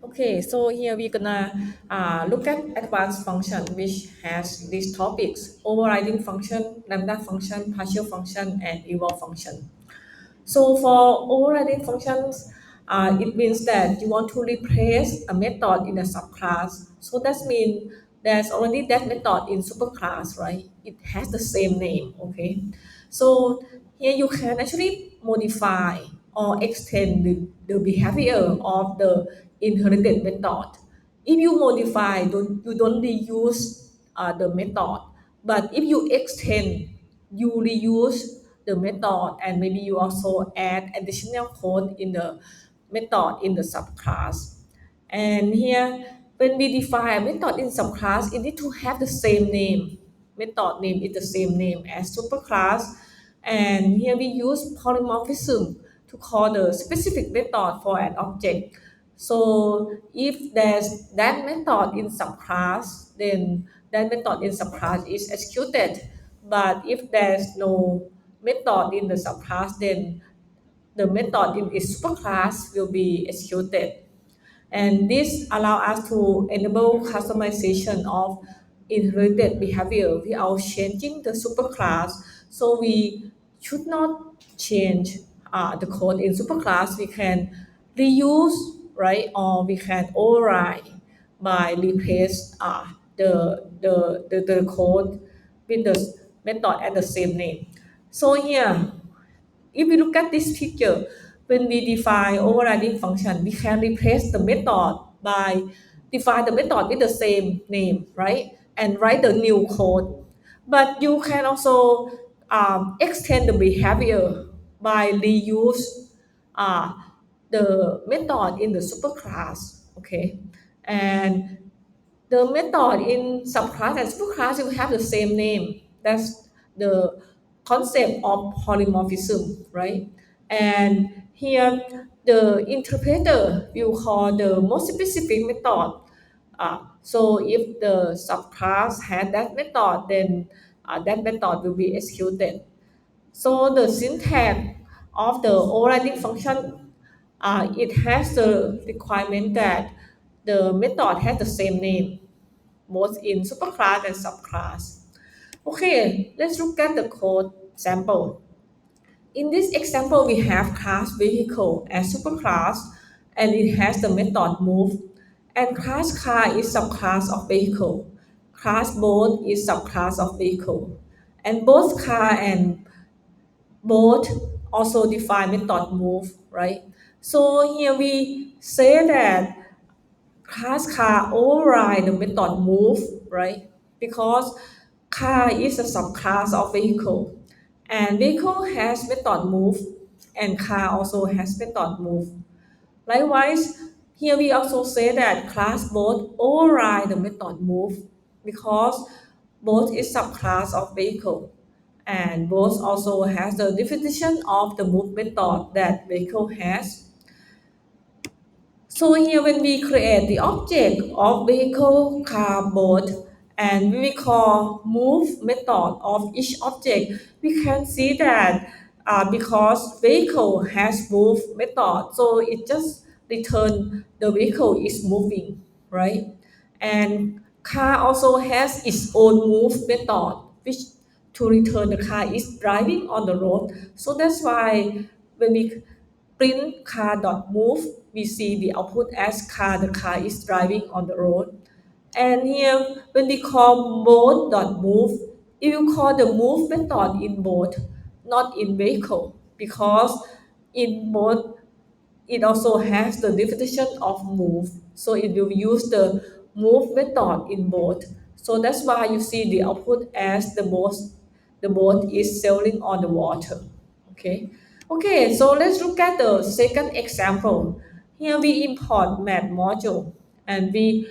Okay, so here we're gonna look at advanced function which has these topics: overriding function, lambda function, partial function, and eval function. So for overriding functions, it means that you want to replace a method in a subclass. So that means there's already that method in superclass, right? It has the same name, okay? So here you can actually modify or extend the behavior of the inherited method. If you modify, you don't reuse the method, but if you extend, you reuse the method, and maybe you also add additional code in the method in the subclass. And here, when we define a method in subclass, it need to have the same name. Method name is the same name as superclass. And here we use polymorphism to call the specific method for an object. So if there's that method in subclass, then that method in subclass is executed. But if there's no method in the subclass, then the method in its superclass will be executed. And this allow us to enable customization of inherited behavior without changing the superclass. So we should not change the code in superclass. We can reuse, right, or we can override by replace the code with the method at the same name. So here, if we look at this picture, when we define overriding function, we can replace the method by define the method with the same name, right? And write the new code. But you can also extend the behavior by reuse uh, the method in the superclass, okay? And the method in subclass and superclass will have the same name. That's the concept of polymorphism, right? And here, the interpreter will call the most specific method. So if the subclass has that method, then that method will be executed. So the syntax of the overriding function, it has the requirement that the method has the same name both in superclass and subclass. Okay, let's look at the code sample. In this example, we have class vehicle as superclass, and it has the method move. And class car is subclass of vehicle. Class boat is subclass of vehicle. And both car and boat also define method move, right? So here we say that class car override the method move, right? Because car is a subclass of vehicle, and vehicle has method move, and car also has method move. Likewise, here we also say that class both override the method move because both is subclass of vehicle, and both also has the definition of the move method that vehicle has. So here when we create the object of vehicle, car, boat, and we call move method of each object, we can see that because vehicle has move method, so it just return the vehicle is moving, right? And car also has its own move method, which to return the car is driving on the road. So that's why when we print car.move, we see the output as car, the car is driving on the road. And here, when we call boat.move, it will call the move method in boat, not in vehicle, because in boat, it also has the definition of move. So it will use the move method in boat. So that's why you see the output as the boat is sailing on the water. Okay. Okay, so let's look at the second example. Here we import math module and we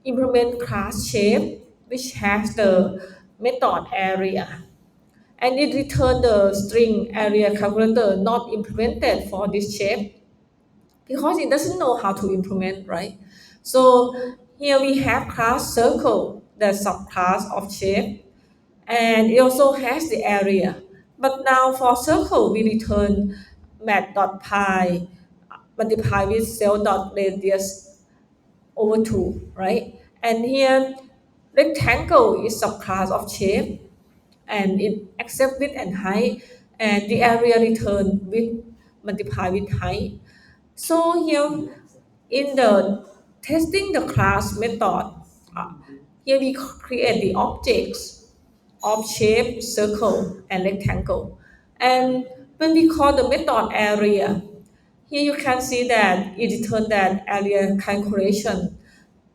implement class shape which has the method area, and it return the string area calculator not implemented for this shape because it doesn't know how to implement, right? So here we have class circle, the subclass of shape, and it also has the area. But now for circle, we return mat.pi multiply with cell.radius over 2, right? And here rectangle is subclass of shape and it accept width and height, and the area return with multiply with height. So here in the testing the class method, uh, here we create the objects of shape circle and rectangle. And when we call the method area, here you can see that it returns that area calculation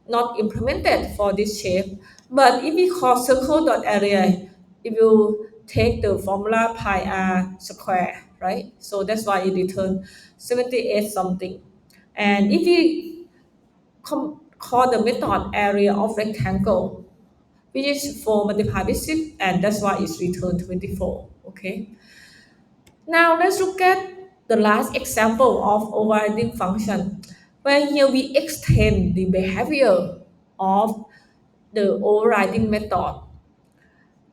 not implemented for this shape. But if we call circle dot area, it will take the formula pi r square, right? So that's why it returns 78 something. And if we call the method area of rectangle, which is 4 multiplied by 6, and that's why it's returned 24. Okay. Now let's look at the last example of overriding function, where here we extend the behavior of the overriding method.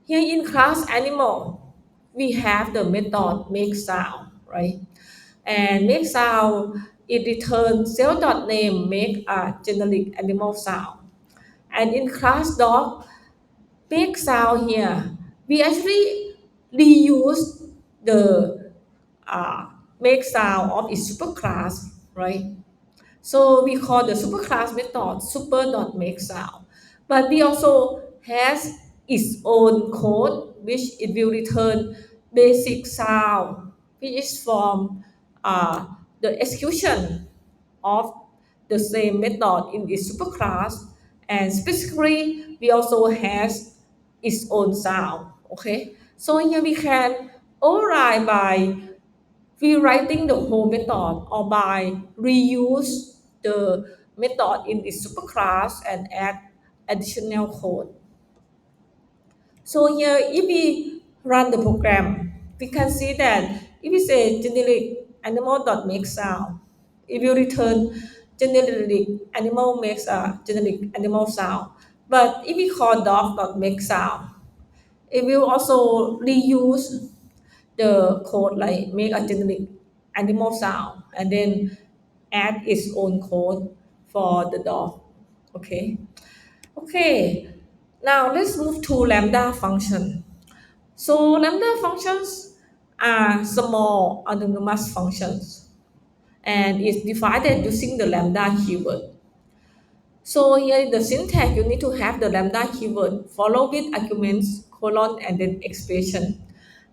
Here in class animal, we have the method make sound, right? And make sound, it returns cell.name make a generic animal sound. And in class dog, make sound here, we actually reuse the uh, make sound of its superclass, right? So we call the superclass method super.makeSound. But we also has its own code which it will return basic sound, which is from uh, the execution of the same method in its superclass. And specifically, we also has its own sound. Okay, so here we can override by rewriting the whole method or by reuse the method in its superclass and add additional code. So here, if we run the program, we can see that if we say generic animal.make sound, it will return generic animal makes a generic animal sound. But if we call dog.make sound, it will also reuse the code like make a generic animal sound and then add its own code for the dog. Okay. Okay. Now let's move to lambda function. So lambda functions are small autonomous functions and is divided using the lambda keyword. So here in the syntax, you need to have the lambda keyword followed with arguments, colon, and then expression.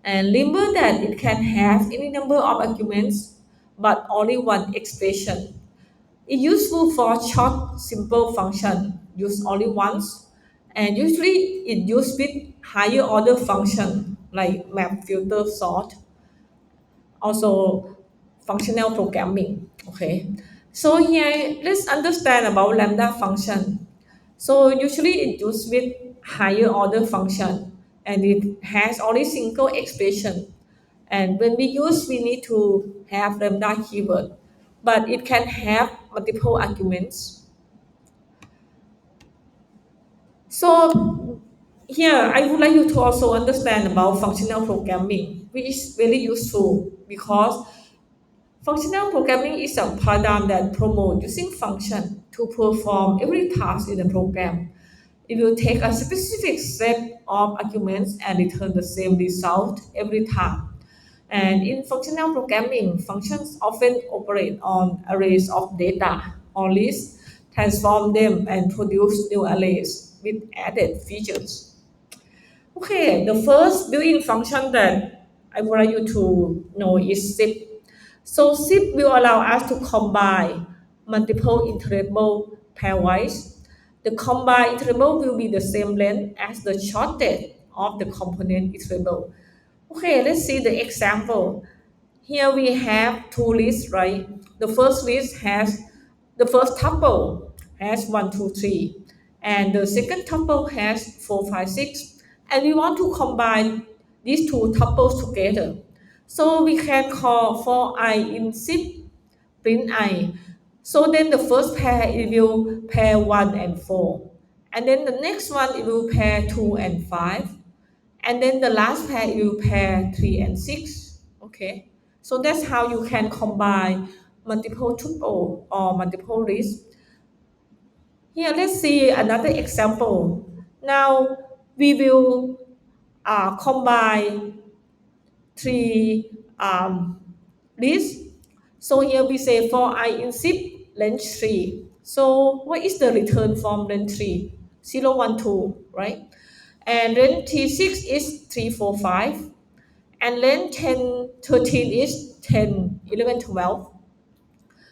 And remember that it can have any number of arguments, but only one expression. It's useful for short, simple function, used only once. And usually it used with higher order function like map, filter, sort, also functional programming. Okay, so here let's understand about lambda function. So usually it used with higher order function and it has only single expression. And when we use, we need to have lambda keyword, but it can have multiple arguments. So here I would like you to also understand about functional programming, which is very useful because functional programming is a paradigm that promotes using function to perform every task in the program. It will take a specific set of arguments and return the same result every time. And in functional programming, functions often operate on arrays of data or lists, transform them, and produce new arrays with added features. Okay, the first built-in function that I would like you to know is zip. So zip will allow us to combine multiple iterable pairwise. The combined iterable will be the same length as the shortest of the component iterable. Okay, let's see the example. Here we have two lists, right? The first list has the first tuple has 1, 2, 3, and the second tuple has 4, 5, 6. And we want to combine these two tuples together. So we can call for I in zip print I. So then the first pair it will pair 1 and 4. And then the next one it will pair 2 and 5. And then the last pair you pair 3 and 6. Okay, so that's how you can combine multiple tuple or multiple lists. Here, let's see another example. Now, we will combine three lists. So here we say for I in zip length 3. So what is the return from length 3? 0, 1, 2, right? And then T6 is 3, 4, 5. And then 10, 13 is 10, 11, 12.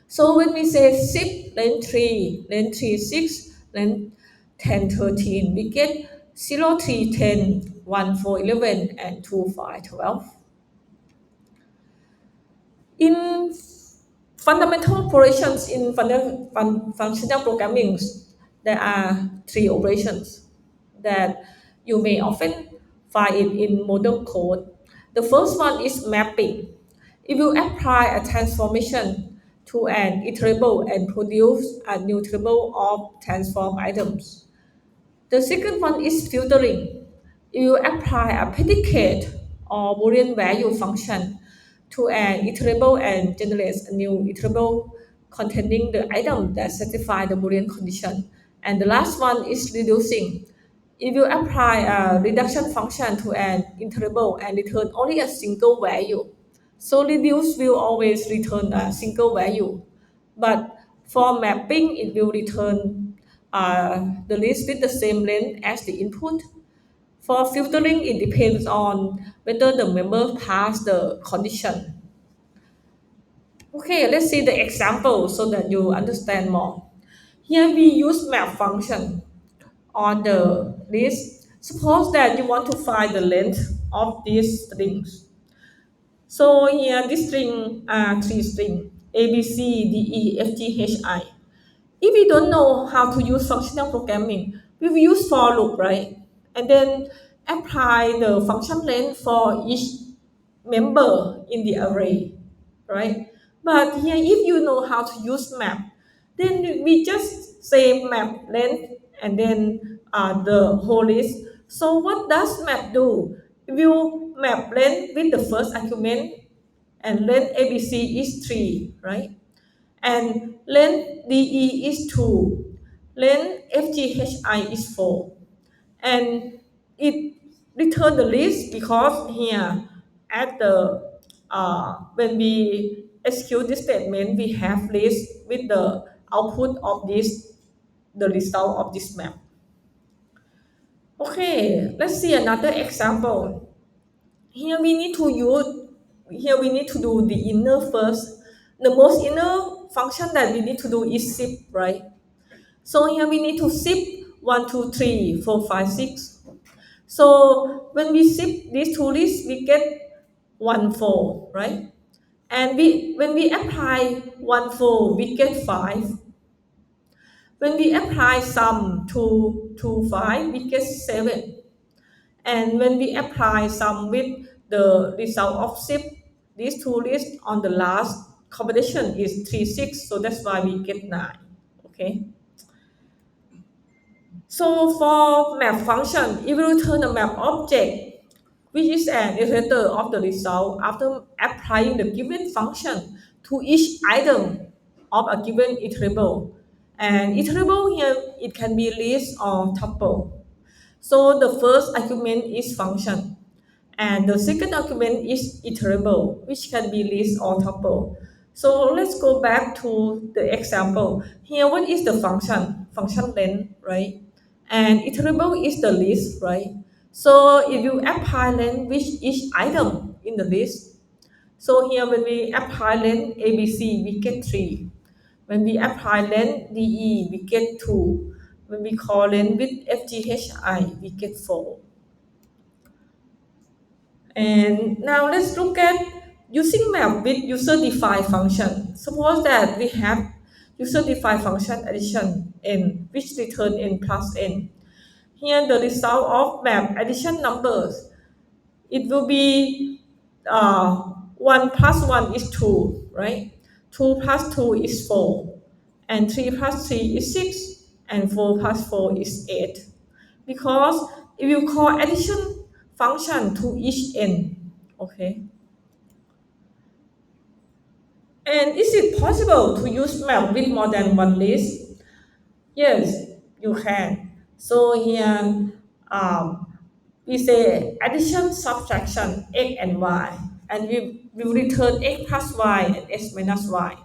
So when we say zip length 3, length 3, 6, length 10, 13, we get 0, 3, 10, 1, 4, 11, and 2, 5, 12. In fundamental operations in functional programming, there are three operations that you may often find it in model code. The first one is mapping. It will apply a transformation to an iterable and produce a new table of transform items. The second one is filtering. You apply a predicate or Boolean value function to an iterable and generates a new iterable containing the item that satisfy the Boolean condition. And the last one is reducing. If you apply a reduction function to an iterable and return only a single value, so reduce will always return a single value. But for mapping, it will return the list with the same length as the input. For filtering, it depends on whether the member pass the condition. Okay, let's see the example so that you understand more. Here we use map function on the list. Suppose that you want to find the length of these strings. So here this string are three strings A, B, C, D, E, F, G, H, I. If we don't know how to use functional programming, we will use for loop, right? And then apply the function length for each member in the array, right? But here, if you know how to use map, then we just say map length and then the whole list. So what does map do? It will map length with the first argument, and length ABC is 3, right? And length DE is 2, length FGHI is 4. And it return the list because here at the when we execute this statement, we have list with the output of this, the result of this map. Okay, let's see another example. Here we need to use, here we need to do the inner first. The most inner function that we need to do is zip, right? So here we need to zip 1, 2, 3, 4, 5, 6. So when we zip these two lists, we get 1, 4, right? And when we apply 1, 4, we get 5. When we apply sum to 5, we get 7. And when we apply sum with the result of zip, these two lists on the last combination is 3, 6. So that's why we get 9. Okay. So for map function, it will return a map object, which is an iterator of the result after applying the given function to each item of a given iterable. And iterable here, it can be list or tuple. So the first argument is function, and the second argument is iterable, which can be list or tuple. So let's go back to the example. Here, what is the function? Function length, right? And iterable is the list, right? So if you apply length with each item in the list, so here when we apply length ABC, we get 3. When we apply length DE, we get 2. When we call length with FGHI, we get 4. And now let's look at using map with user-defined function. Suppose that we have user-defined function addition n, which return n plus n. Here the result of map addition numbers, it will be 1 plus 1 is 2, right? 2 plus 2 is 4, and 3 plus 3 is 6, and 4 plus 4 is 8. Because if you call addition function to each n, okay? And is it possible to use map with more than one list? Yes, you can. So here um, we say addition, subtraction, x and y, and we will return x plus y and x minus y.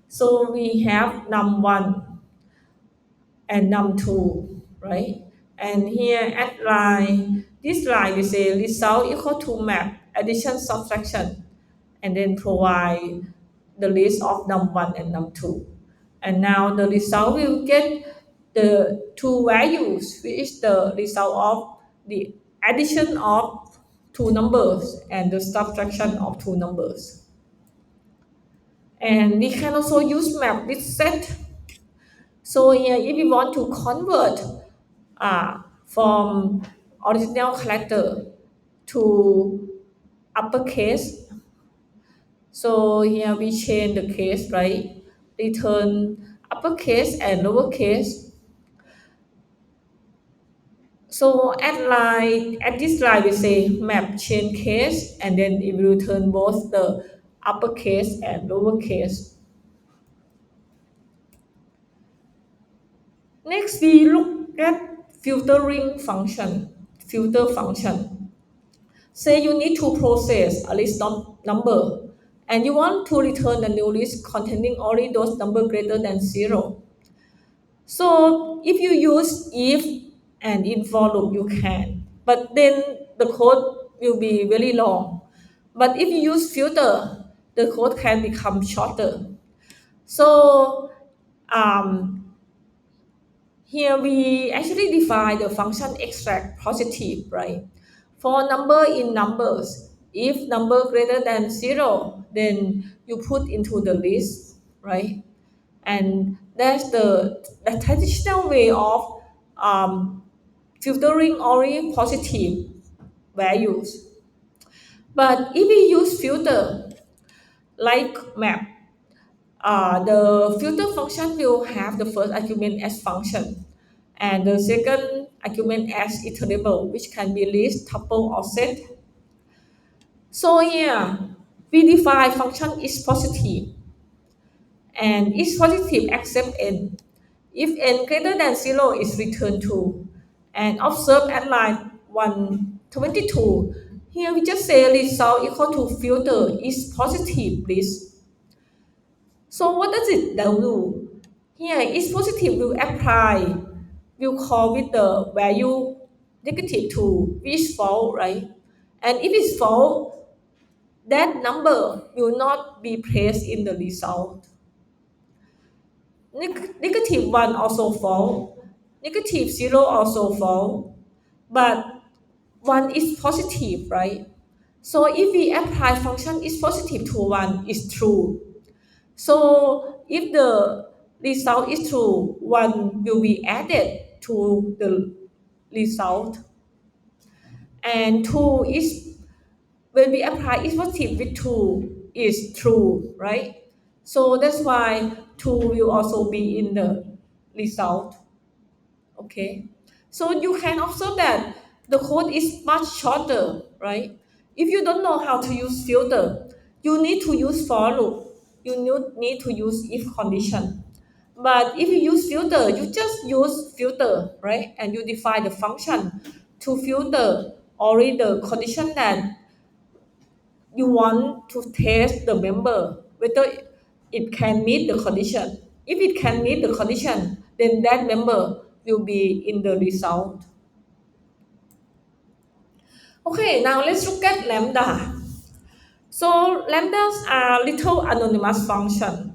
So we have num1 and num2, right? And here at line, this line we say result equal to map addition, subtraction, and then provide the list of num1 and num2. And now the result will get the two values, which is the result of the addition of two numbers and the subtraction of two numbers. And we can also use map with set. So here, if we want to convert from original character to uppercase, so here we change the case, right? Return uppercase and lowercase. So at this line we say map change case, and then it will return both the uppercase and lowercase. Next we look at filtering function. Filter function. Say you need to process a list of number, and you want to return a new list containing only those numbers greater than 0. So if you use if and in for loop, you can, but then the code will be very long. But if you use filter, the code can become shorter. So um, here we actually define the function extract positive, right? For number in numbers, if number greater than 0, then you put into the list, right? And that's the traditional way of um, filtering only positive values. But if we use filter like map, the filter function will have the first argument as function and the second argument as iterable, which can be list, tuple, or set. So here, we define function is positive and is positive except n. If n greater than 0 is returned true. And observe at line 122. Here we just say result equal to filter is positive list. So what does it do? Here is positive will apply, will call with the value -2, which is false, right? And if it's false, that number will not be placed in the result. -1 also false, -0 also false, but 1 is positive, right? So if we apply function is positive to 1, it's true. So if the result is true, 1 will be added to the result. And 2 is, when we apply is positive with 2, is true, right? So that's why 2 will also be in the result. Okay, so you can observe that the code is much shorter, right? If you don't know how to use filter, you need to use for loop, you need to use if condition. But if you use filter, you just use filter, right? And you define the function to filter only the condition that you want to test the member whether it can meet the condition. If it can meet the condition, then that member will be in the result. Okay, now let's look at lambda. So lambdas are little anonymous function.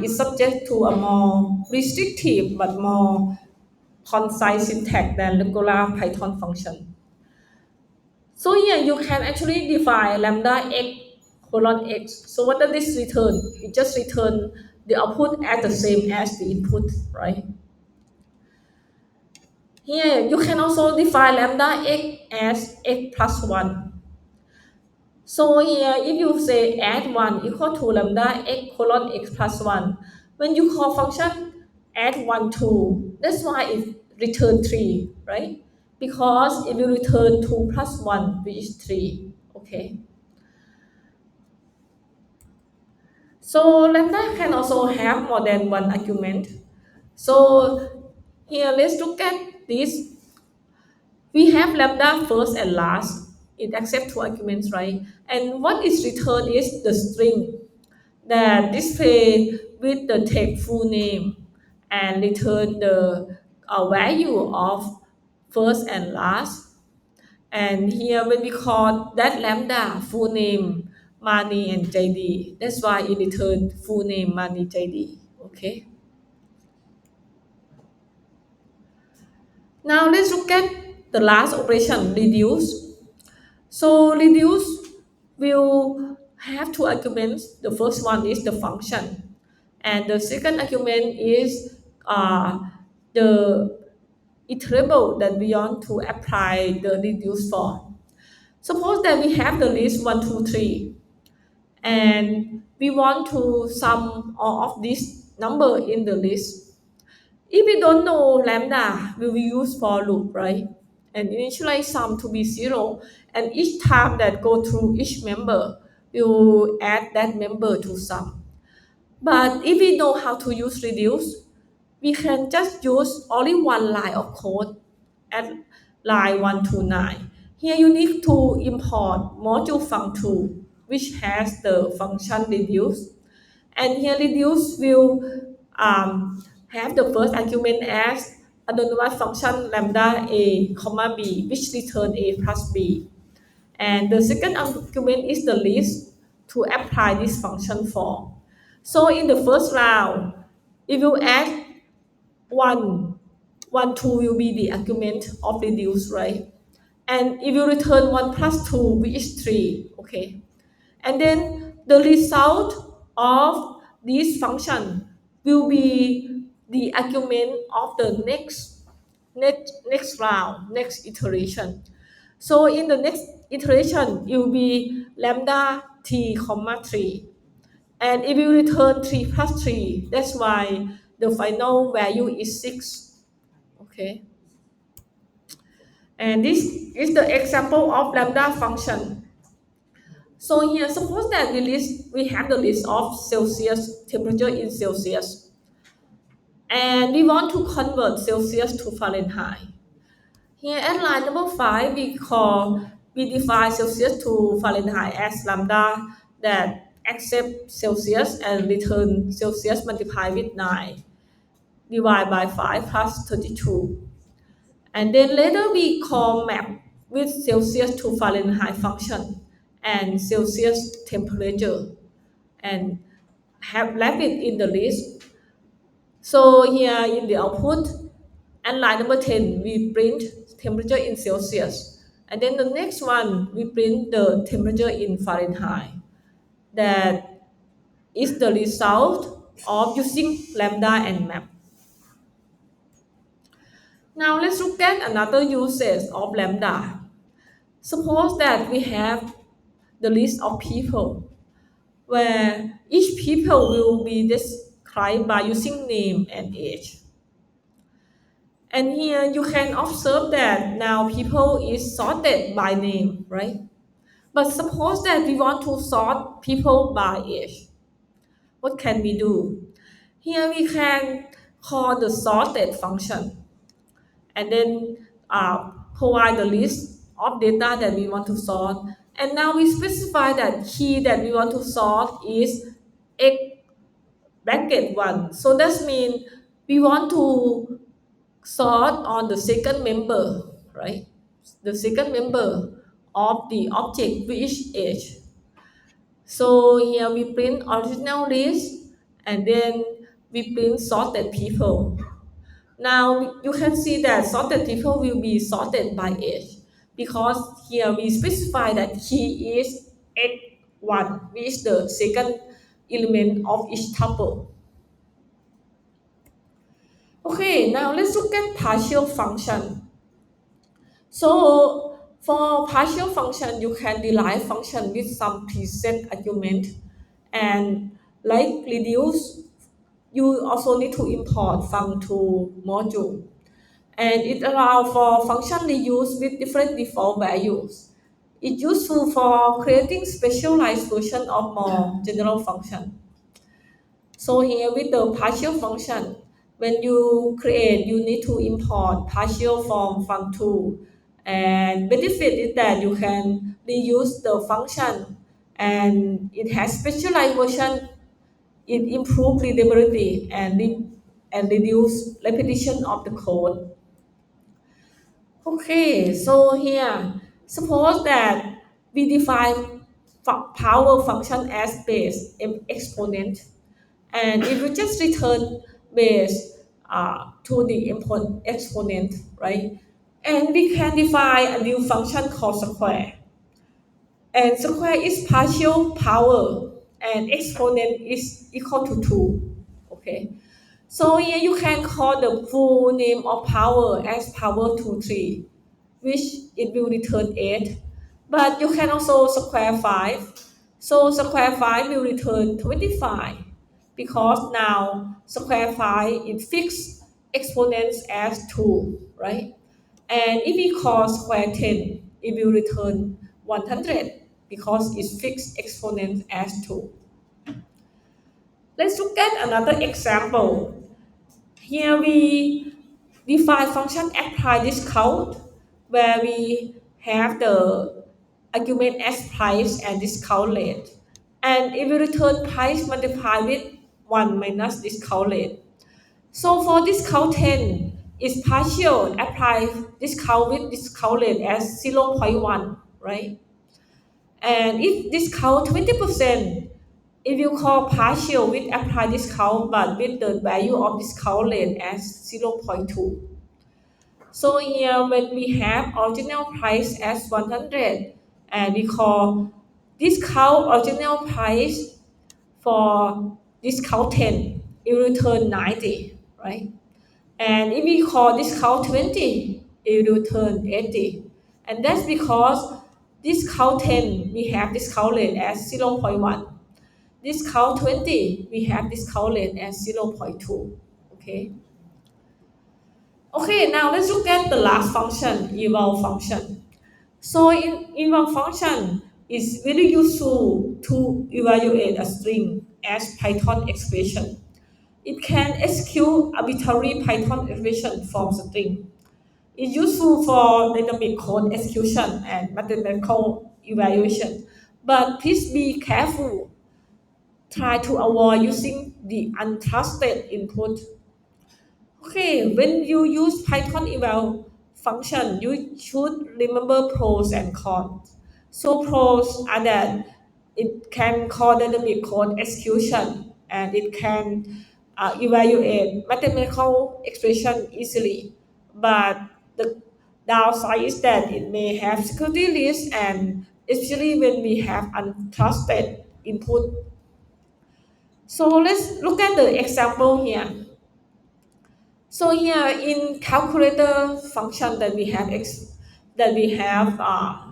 It's subject to a more restrictive but more concise syntax than regular Python function. So here you can actually define lambda x colon x. So what does this return? It just return the output as the same as the input, right? Here you can also define lambda x as x plus 1. So here if you say add 1 equal to lambda x colon x plus 1, when you call function add 1 2, that's why it return 3, right? Because it will return 2 plus 1, which is 3, okay? So lambda can also have more than one argument. So Here, let's look at this. We have lambda first and last. It accepts two arguments, right? And what is returned is the string that display with the text full name and return the value of first and last. And here when we call that lambda full name Mani and JD, that's why it returned full name Mani JD. Okay. Now let's look at the last operation, reduce. So reduce will have two arguments. The first one is the function, and the second argument is the iterable that we want to apply the reduce for. Suppose that we have the list 1, 2, 3, and we want to sum all of these number in the list. If we don't know lambda, we will use for loop, right? And initialize sum to be 0. And each time that go through each member, we will add that member to sum. But if we know how to use reduce, we can just use only one line of code at line 129. Here you need to import module func2, which has the function reduce. And here reduce will have the first argument as anonymous function lambda a comma b, which return a plus b. And the second argument is the list to apply this function for. So in the first round, if you add 1, 1, 2 will be the argument of reduce, right? And if you return 1 plus 2, which is 3, okay? And then the result of this function will be the argument of the next round, next iteration. So in the next iteration, it will be lambda t comma 3. And if you return 3 plus 3, that's why the final value is 6. Okay. And this is the example of lambda function. So here, suppose that we have the list of Celsius, temperature in Celsius, and we want to convert Celsius to Fahrenheit. Here at line number 5, we define Celsius to Fahrenheit as lambda that accept Celsius and return Celsius multiplied with 9 divided by 5 plus 32. And then later we call map with Celsius to Fahrenheit function and Celsius temperature and have left it in the list. So here in the output, and line number 10, we print temperature in Celsius. And then the next one, we print the temperature in Fahrenheit. That is the result of using lambda and map. Now let's look at another usage of lambda. Suppose that we have the list of people where each people will be described by using name and age. And here you can observe that now people is sorted by name, right? But suppose that we want to sort people by age. What can we do? Here we can call the sorted function and then provide the list of data that we want to sort. And now we specify that key that we want to sort is x bracket 1. So that means we want to sort on the second member, right? The second member of the object which is age. So here we print original list and then we print sorted people. Now you can see that sorted people will be sorted by age because here we specify that he is x1, which is the second element of each tuple. Okay, now let's look at partial function. So for partial function, you can derive function with some preset argument, and like reduce, you also need to import func2 module. And it allows for function reuse with different default values. It's useful for creating specialized version of more general function. So here with the partial function, when you create, you need to import partial form from tool. And benefit is that you can reuse the function, and it has specialized version. It improves readability and reduce repetition of the code. Okay, so here, suppose that we define power function as base exponent, and it will just return base to the input exponent, right? And we can define a new function called square, and square is partial power, and exponent is equal to 2, okay? So here you can call the full name of power as power 2, 3, which it will return 8. But you can also square 5. So square 5 will return 25, because now square 5 is fixed exponents as 2, right? And if we call square 10, it will return 100, because it's fixed exponent as 2. Let's look at another example. Here we define function apply discount, where we have the argument as price and discount rate. And it will return price multiplied with 1 minus discount rate. So for discount 10, it's partial apply discount with discount rate as 0.1, right? And if discount 20%, it will call partial with apply discount but with the value of discount rate as 0.2. So here when we have original price as 100, and we call discount original price for discount 10, it will return 90, right? And if we call discount 20, it will return 80. And that's because discount 10, we have discount rate as 0.1. Discount 20, we have discount rate as 0.2. Okay. Okay, now let's look at the last function, eval function. So in eval function is very useful to evaluate a string as Python expression. It can execute arbitrary Python expression from string. It's useful for dynamic code execution and mathematical evaluation. But please be careful. Try to avoid using the untrusted input. Okay, when you use Python eval function, you should remember pros and cons. So pros are that it can call dynamic code execution, and it can evaluate mathematical expression easily. But the downside is that it may have security risks, and especially when we have untrusted input. So let's look at the example here. So here in calculator function that we have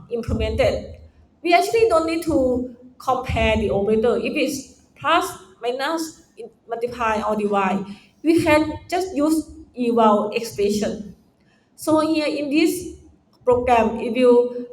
implemented, we actually don't need to compare the operator. If it's plus, minus, multiply or divide, we can just use eval expression. So here in this program, it will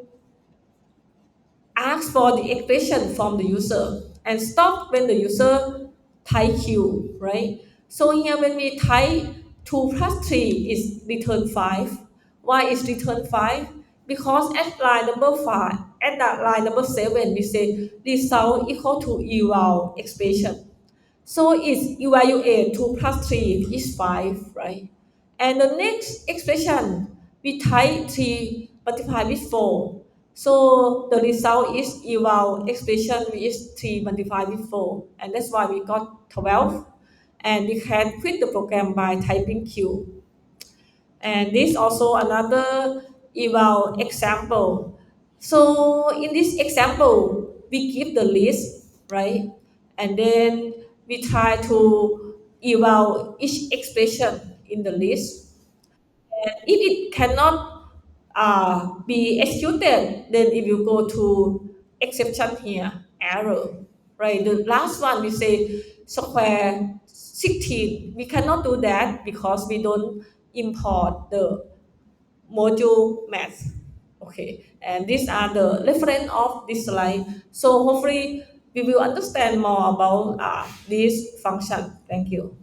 ask for the expression from the user and stop when the user type Q, right? So here when we type 2 plus 3 is return 5. Why is return 5? Because at line number 5, at that line number 7, we say result equal to eval expression. So it's evaluate 2 plus 3 is 5, right? And the next expression, we type 3 multiplied with 4. So the result is eval expression, which is 3 multiplied with 4. And that's why we got 12. And we can quit the program by typing Q. And this also another eval example. So in this example, we give the list, right? And then we try to eval each expression in the list. And if it cannot be executed, then it will go to exception here, error, right? The last one we say square 16. We cannot do that because we don't import the module math. Okay, and these are the reference of this slide. So hopefully we will understand more about this function. Thank you.